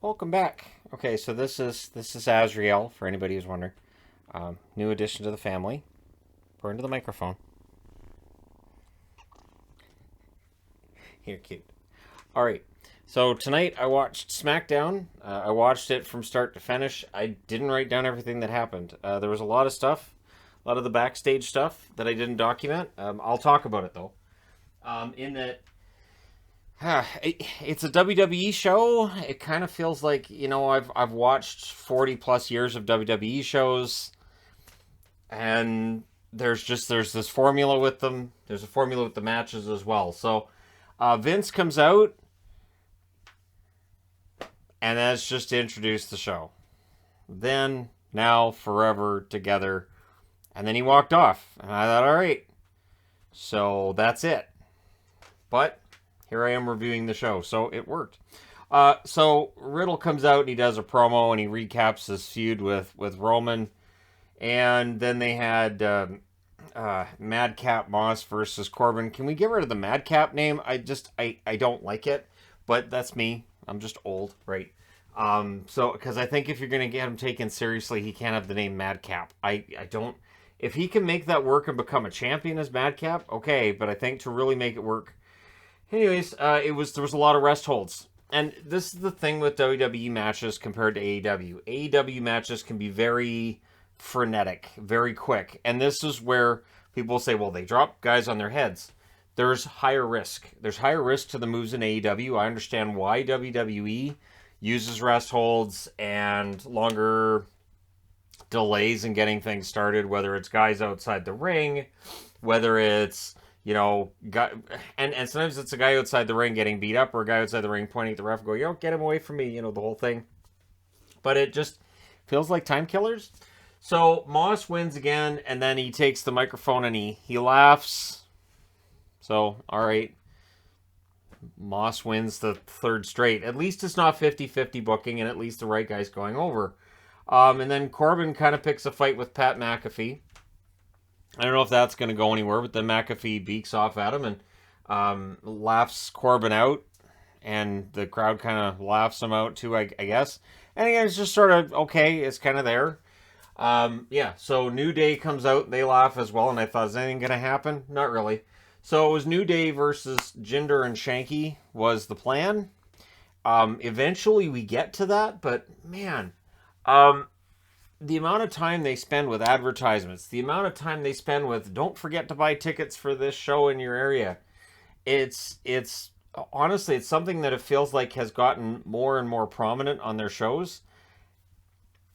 Welcome back. Okay, so this is Azrael for anybody who's wondering. New addition to the family. We're into the microphone. You're cute. All right. So tonight I watched Smackdown. I watched it from start to finish. I didn't write down everything that happened. There was a lot of stuff, a lot of the backstage stuff that I didn't document. I'll talk about it though. In that it's a WWE show. It kind of feels like I've watched 40 plus years of WWE shows, and there's this formula with them. There's a formula with the matches as well. So Vince comes out, and that's just to introduce the show. Then now forever together, and then he walked off, and I thought, all right, so that's it. But here I am reviewing the show, so it worked. So Riddle comes out and he does a promo and he recaps his feud with Roman, and then they had Madcap Moss versus Corbin. Can we get rid of the Madcap name? I don't like it, but that's me. I'm just old, right? So because I think if you're gonna get him taken seriously, he can't have the name Madcap. I don't. If he can make that work and become a champion as Madcap, okay. But I think to really make it work. Anyways, there was a lot of rest holds. And this is the thing with WWE matches compared to AEW. AEW matches can be very frenetic, very quick. And this is where people say, well, they drop guys on their heads. There's higher risk. There's higher risk to the moves in AEW. I understand why WWE uses rest holds and longer delays in getting things started, whether it's guys outside the ring, whether it's and sometimes it's a guy outside the ring getting beat up or a guy outside the ring pointing at the ref and going, get him away from me, the whole thing. But it just feels like time killers. So Moss wins again, and then he takes the microphone and he laughs. So, all right. Moss wins the third straight. At least it's not 50-50 booking, and at least the right guy's going over. And then Corbin kind of picks a fight with Pat McAfee. I don't know if that's going to go anywhere, but then McAfee beaks off at him and laughs Corbin out, and the crowd kind of laughs him out too, I guess. And again, it's just sort of okay. It's kind of there. So New Day comes out, and they laugh as well, and I thought, is anything going to happen? Not really. So it was New Day versus Jinder and Shanky was the plan. Eventually we get to that, but man, the amount of time they spend with advertisements, the amount of time they spend with don't forget to buy tickets for this show in your area, it's honestly, it's something that it feels like has gotten more and more prominent on their shows.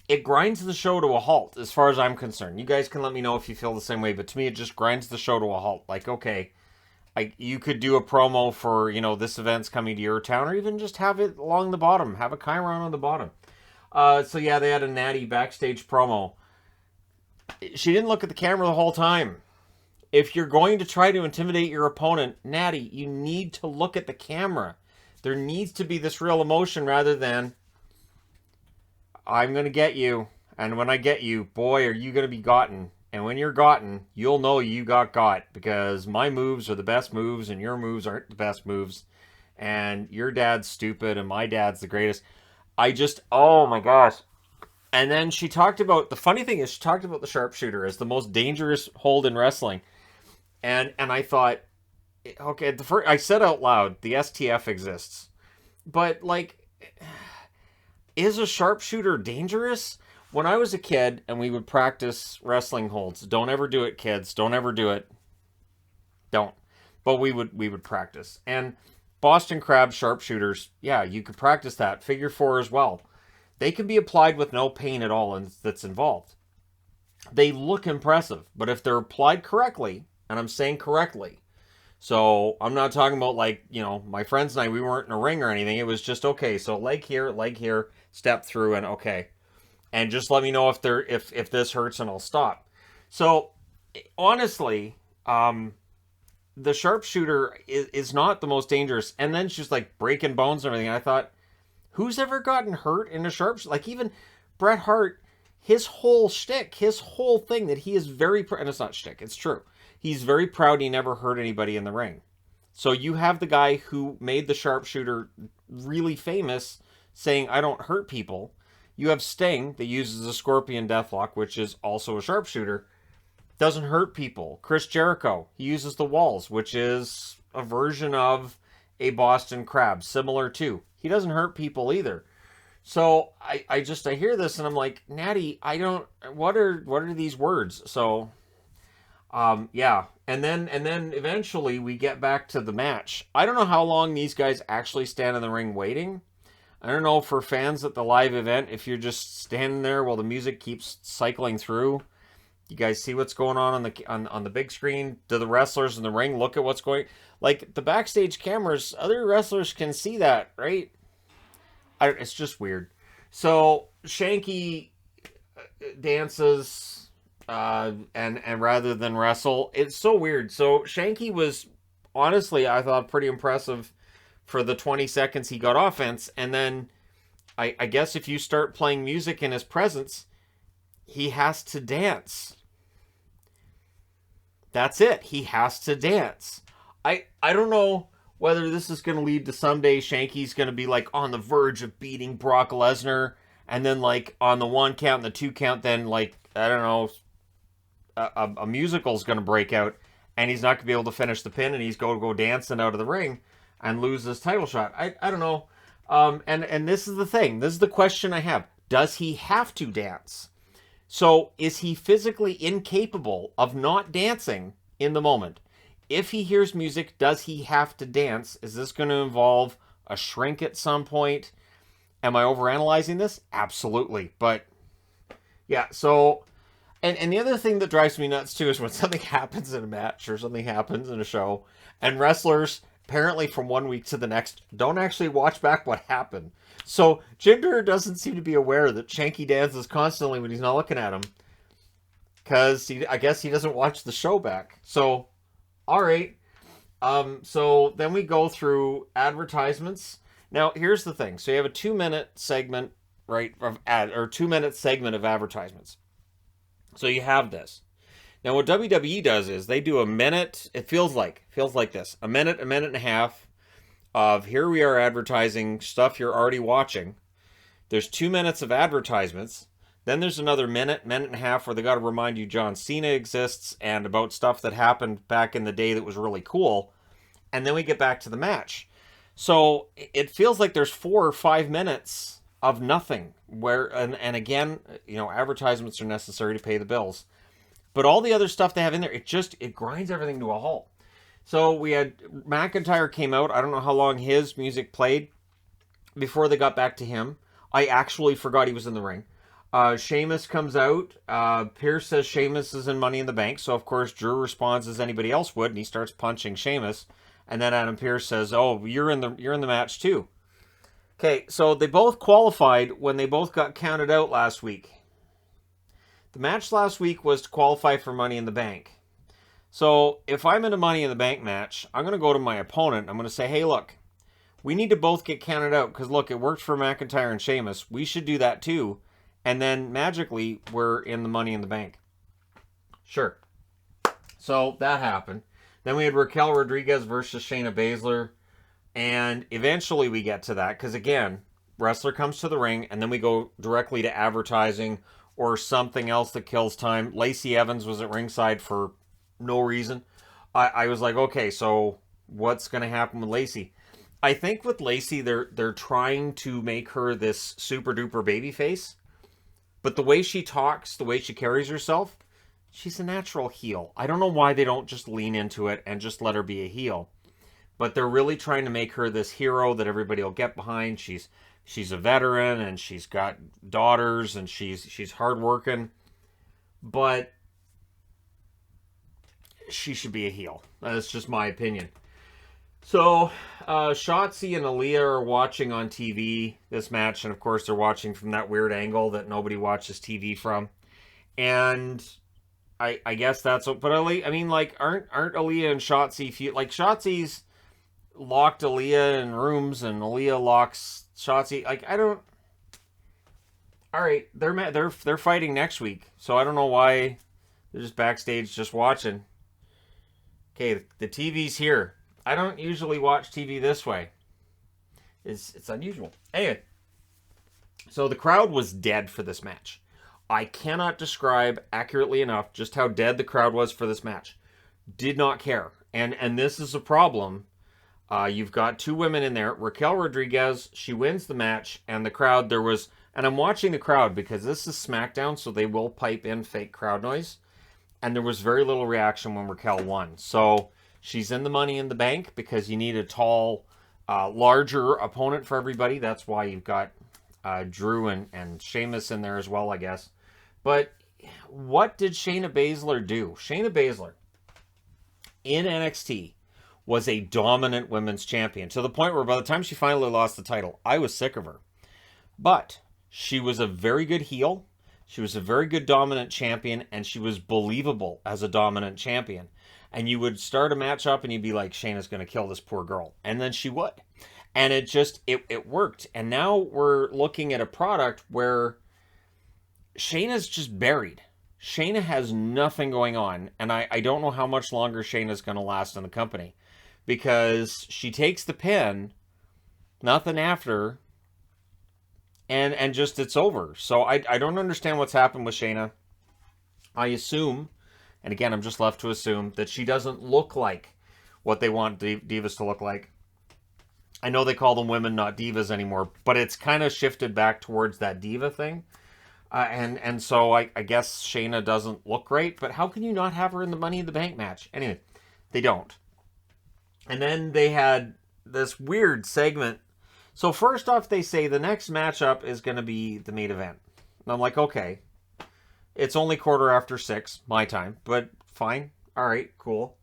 It grinds the show to a halt as far as I'm concerned. You guys can let me know if you feel the same way, but to me it just grinds the show to a halt. Like, okay, you could do a promo for, this event's coming to your town, or even just have it along the bottom, have a chyron on the bottom. So yeah, they had a Natty backstage promo. She didn't look at the camera the whole time. If you're going to try to intimidate your opponent, Natty, you need to look at the camera. There needs to be this real emotion rather than, I'm going to get you, and when I get you, boy, are you going to be gotten. And when you're gotten, you'll know you got, because my moves are the best moves, and your moves aren't the best moves, and your dad's stupid, and my dad's the greatest. Oh my gosh. And then she talked about, the funny thing is, she talked about the sharpshooter as the most dangerous hold in wrestling. And I thought, okay, I said out loud, the STF exists. But, is a sharpshooter dangerous? When I was a kid and we would practice wrestling holds, don't ever do it, kids. Don't ever do it. Don't. But we would practice. And Boston Crab sharpshooters, yeah, you could practice that. Figure four as well. They can be applied with no pain at all that's involved. They look impressive, but if they're applied correctly, and I'm saying correctly, so I'm not talking about my friends and I, we weren't in a ring or anything. It was just, okay, so leg here, step through, and okay. And just let me know if this hurts and I'll stop. So, honestly, the sharpshooter is not the most dangerous. And then she's breaking bones and everything. I thought, who's ever gotten hurt in a sharpshooter? Even Bret Hart, his whole shtick, his whole thing that he is very proud, and it's not shtick, it's true. He's very proud he never hurt anybody in the ring. So you have the guy who made the sharpshooter really famous saying, I don't hurt people. You have Sting that uses a Scorpion Deathlock, which is also a sharpshooter. Doesn't hurt people. Chris Jericho, he uses the Walls, which is a version of a Boston Crab, similar to. He doesn't hurt people either. So I hear this and I'm like, Natty, I don't, what are these words? So yeah. And then eventually we get back to the match. I don't know how long these guys actually stand in the ring waiting. I don't know, for fans at the live event, if you're just standing there while the music keeps cycling through. You guys see what's going on the big screen? Do the wrestlers in the ring look at what's going? Like, the backstage cameras, other wrestlers can see that, right? It's just weird. So Shanky dances, and rather than wrestle, it's so weird. So Shanky was, honestly, I thought, pretty impressive for the 20 seconds he got offense, and then I guess if you start playing music in his presence, he has to dance. That's it. He has to dance. I don't know whether this is going to lead to someday Shanky's going to be like on the verge of beating Brock Lesnar, and then like on the 1 count and the 2 count, then like, I don't know, a musical's going to break out and he's not going to be able to finish the pin and he's going to go dancing out of the ring and lose his title shot. I don't know. And this is the thing. This is the question I have. Does he have to dance? So is he physically incapable of not dancing in the moment? If he hears music, does he have to dance? Is this going to involve a shrink at some point? Am I overanalyzing this? Absolutely. But yeah, so, and the other thing that drives me nuts too is when something happens in a match or something happens in a show, and wrestlers, apparently from 1 week to the next, don't actually watch back what happened. So Jinder doesn't seem to be aware that Shanky dances constantly when he's not looking at him, because I guess he doesn't watch the show back. So, all right. So then we go through advertisements. Now here's the thing. So you have a 2-minute segment, right, of 2-minute segment of advertisements. So you have this. Now what WWE does is they do a minute. It feels like this: a minute and a half of, here we are advertising stuff you're already watching. There's 2 minutes of advertisements. Then there's another minute and a half where they got to remind you John Cena exists and about stuff that happened back in the day that was really cool. And then we get back to the match. So it feels like there's 4 or 5 minutes of nothing, where, and again, you know, advertisements are necessary to pay the bills. But all the other stuff they have in there, it grinds everything to a halt. So we had McIntyre came out. I don't know how long his music played before they got back to him. I actually forgot he was in the ring. Sheamus comes out. Pierce says Sheamus is in Money in the Bank. So, of course, Drew responds as anybody else would, and he starts punching Sheamus. And then Adam Pierce says, oh, you're in the match too. Okay, so they both qualified when they both got counted out last week. The match last week was to qualify for Money in the Bank. So if I'm in a Money in the Bank match, I'm going to go to my opponent. I'm going to say, hey, look, we need to both get counted out because, look, it worked for McIntyre and Sheamus. We should do that too. And then magically, we're in the Money in the Bank. Sure. So that happened. Then we had Raquel Rodriguez versus Shayna Baszler. And eventually we get to that because, again, wrestler comes to the ring and then we go directly to advertising or something else that kills time. Lacey Evans was at ringside for no reason. I was like, okay, so what's going to happen with Lacey? I think with Lacey, they're trying to make her this super duper baby face. But the way she talks, the way she carries herself, she's a natural heel. I don't know why they don't just lean into it and just let her be a heel. But they're really trying to make her this hero that everybody will get behind. She's a veteran and she's got daughters and she's hardworking. But she should be a heel. That's just my opinion. So, Shotzi and Aaliyah are watching on TV this match, and of course they're watching from that weird angle that nobody watches TV from. And I guess that's what, but Aaliyah, I mean, like, aren't Aaliyah and Shotzi, like, Shotzi's locked Aaliyah in rooms and Aaliyah locks Shotzi, like, I don't, alright, they're fighting next week, so I don't know why they're just backstage just watching. Okay, the TV's here. I don't usually watch TV this way. It's unusual. Anyway, So the crowd was dead for this match. I cannot describe accurately enough just how dead the crowd was for this match. Did not care. And this is a problem. You've got two women in there. Raquel Rodriguez, she wins the match, and the crowd, there was, and I'm watching the crowd because this is Smackdown, so they will pipe in fake crowd noise. And there was very little reaction when Raquel won. So she's in the Money in the Bank because you need a tall, larger opponent for everybody. That's why you've got Drew and Sheamus in there as well, I guess. But what did Shayna Baszler do? Shayna Baszler in NXT was a dominant women's champion to the point where by the time she finally lost the title, I was sick of her. But she was a very good heel. She was a very good dominant champion, and she was believable as a dominant champion. And you would start a match up and you'd be like, Shayna's going to kill this poor girl. And then she would. And it just, it worked. And now we're looking at a product where Shayna's just buried. Shayna has nothing going on. And I don't know how much longer Shayna's going to last in the company. Because she takes the pin, nothing after, and just it's over. So I don't understand what's happened with Shayna. I assume, and again, I'm just left to assume, that she doesn't look like what they want divas to look like. I know they call them women, not divas anymore, but it's kind of shifted back towards that diva thing. And so I guess Shayna doesn't look great, but how can you not have her in the Money in the Bank match? Anyway, they don't. And then they had this weird segment. So first off, they say the next matchup is going to be the main event. And I'm like, okay. It's only 6:15 my time, but fine. All right, cool.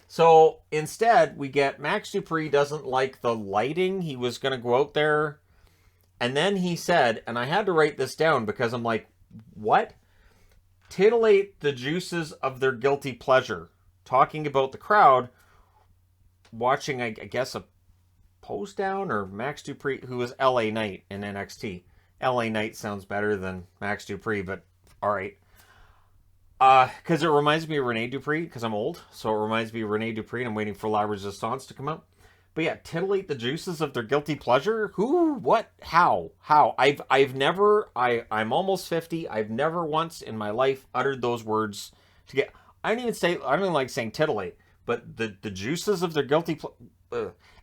So instead, we get Max Dupri doesn't like the lighting. He was going to go out there. And then he said, and I had to write this down because I'm like, what? Titillate the juices of their guilty pleasure. Talking about the crowd watching, I guess, a post down or Max Dupri, who was LA Knight in NXT. LA Knight sounds better than Max Dupri, but all right. Because it reminds me of Rene Dupree, because I'm old, so it reminds me of Rene Dupree, and I'm waiting for La Resistance to come out. But yeah, titillate the juices of their guilty pleasure? Who? What? How? I've never, I'm almost 50, I've never once in my life uttered those words to get, I don't even like saying titillate, but the juices of their guilty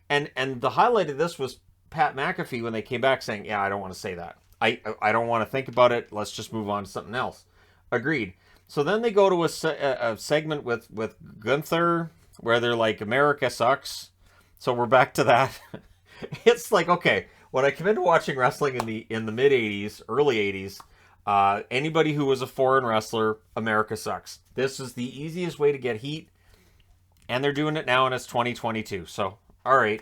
and the highlight of this was Pat McAfee when they came back saying, yeah, I don't want to say that. I don't want to think about it. Let's just move on to something else. Agreed. So then they go to a segment with Gunther where they're like, America sucks. So we're back to that. It's like, okay, when I come into watching wrestling in the mid 80s, early 80s, anybody who was a foreign wrestler, America sucks. This is the easiest way to get heat. And they're doing it now, and it's 2022. So, all right.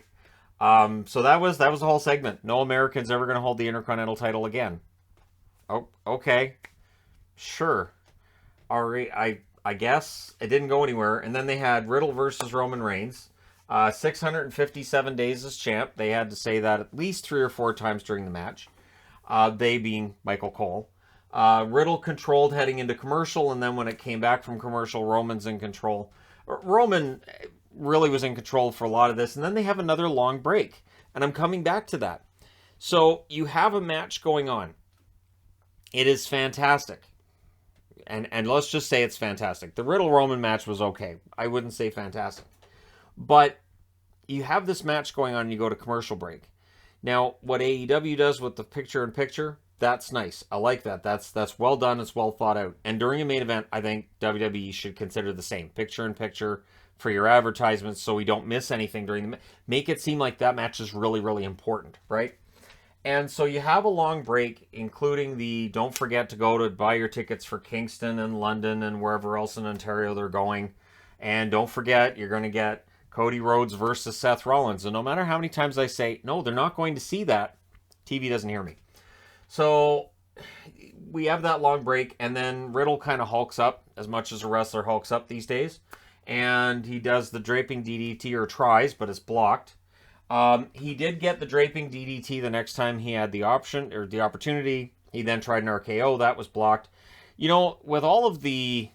So that was the whole segment. No American's ever going to hold the Intercontinental title again. Oh, okay. Sure. All right. I guess it didn't go anywhere. And then they had Riddle versus Roman Reigns. 657 days as champ. They had to say that at least 3 or 4 times during the match. They being Michael Cole. Riddle controlled heading into commercial, and then when it came back from commercial, Roman's in control. Roman really was in control for a lot of this, and then they have another long break, and I'm coming back to that. So you have a match going on. It is fantastic, and let's just say it's fantastic. The Riddle-Roman match was okay. I wouldn't say fantastic. But you have this match going on, and you go to commercial break. Now, what AEW does with the picture-in-picture, that's nice. I like that. That's well done. It's well thought out. And during a main event, I think WWE should consider the same. Picture-in-picture for your advertisements so we don't miss anything during the... Make it seem like that match is really, really important, right? And so you have a long break, including the... Don't forget to go to buy your tickets for Kingston and London and wherever else in Ontario they're going. And don't forget, you're going to get Cody Rhodes versus Seth Rollins. And no matter how many times I say, no, they're not going to see that, TV doesn't hear me. So we have that long break, and then Riddle kind of hulks up, as much as a wrestler hulks up these days. And he does the draping DDT, or tries, but it's blocked. He did get the draping DDT the next time he had the option, or the opportunity. He then tried an RKO, that was blocked. You know, with all of the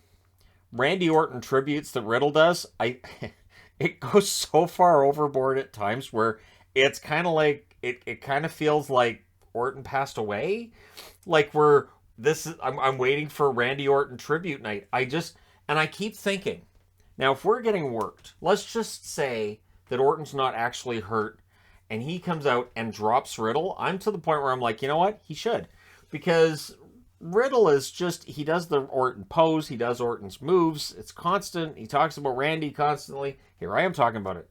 Randy Orton tributes that Riddle does, it goes so far overboard at times where it's kind of like, it kind of feels like Orton passed away. Like I'm waiting for Randy Orton tribute night. And I keep thinking, now if we're getting worked, let's just say that Orton's not actually hurt and he comes out and drops Riddle. I'm to the point where I'm like, you know what? He should. Because Riddle is just, he does the Orton pose, he does Orton's moves, it's constant, he talks about Randy constantly. Here I am talking about it.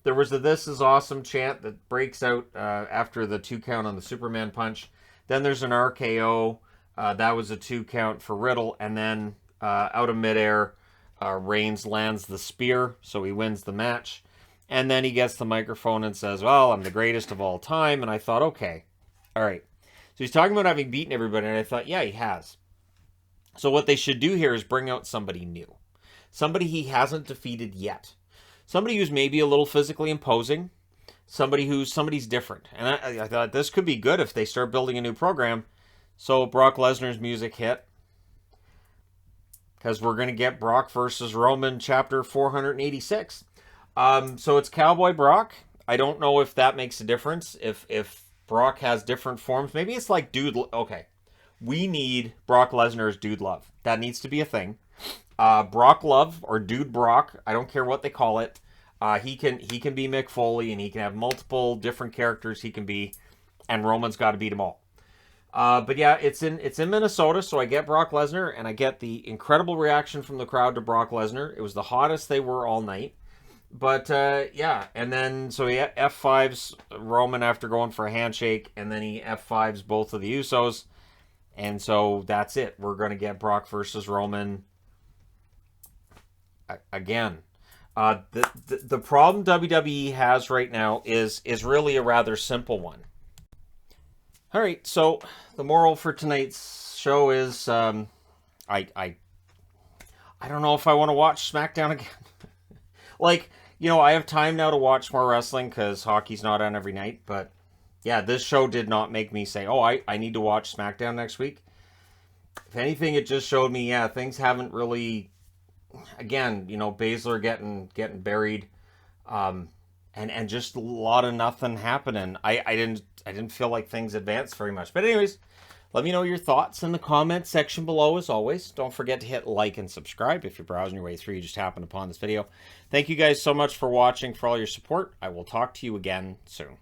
There was a "This is awesome" chant that breaks out after the 2 count on the Superman punch. Then there's an RKO, that was a 2 count for Riddle, and then out of midair, Reigns lands the spear, so he wins the match. And then he gets the microphone and says, well, I'm the greatest of all time. And I thought, okay, all right. So he's talking about having beaten everybody, and I thought, yeah, he has. So what they should do here is bring out somebody new. Somebody he hasn't defeated yet. Somebody who's maybe a little physically imposing. Somebody's different. And I thought this could be good if they start building a new program. So Brock Lesnar's music hit. Because we're going to get Brock versus Roman chapter 486. So it's Cowboy Brock. I don't know if that makes a difference. If Brock has different forms. Maybe it's like Dude... Okay. We need Brock Lesnar's Dude Love. That needs to be a thing. Brock Love or Dude Brock. I don't care what they call it. He can be Mick Foley, and he can have multiple different characters he can be. And Roman's got to beat them all. But yeah, it's in Minnesota, so I get Brock Lesnar, and I get the incredible reaction from the crowd to Brock Lesnar. It was the hottest they were all night. But, yeah, and then, so he F5s Roman after going for a handshake, and then he F5s both of the Usos, and so that's it. We're going to get Brock versus Roman again. The problem WWE has right now is really a rather simple one. All right, so the moral for tonight's show is, I don't know if I want to watch SmackDown again. Like, you know, I have time now to watch more wrestling because hockey's not on every night. But, yeah, this show did not make me say, oh, I need to watch SmackDown next week. If anything, it just showed me, yeah, things haven't really... Again, you know, Baszler getting buried. And just a lot of nothing happening. I didn't feel like things advanced very much. But anyways... Let me know your thoughts in the comments section below, as always. Don't forget to hit like and subscribe if you're browsing your way through. You just happened upon this video. Thank you guys so much for watching, for all your support. I will talk to you again soon.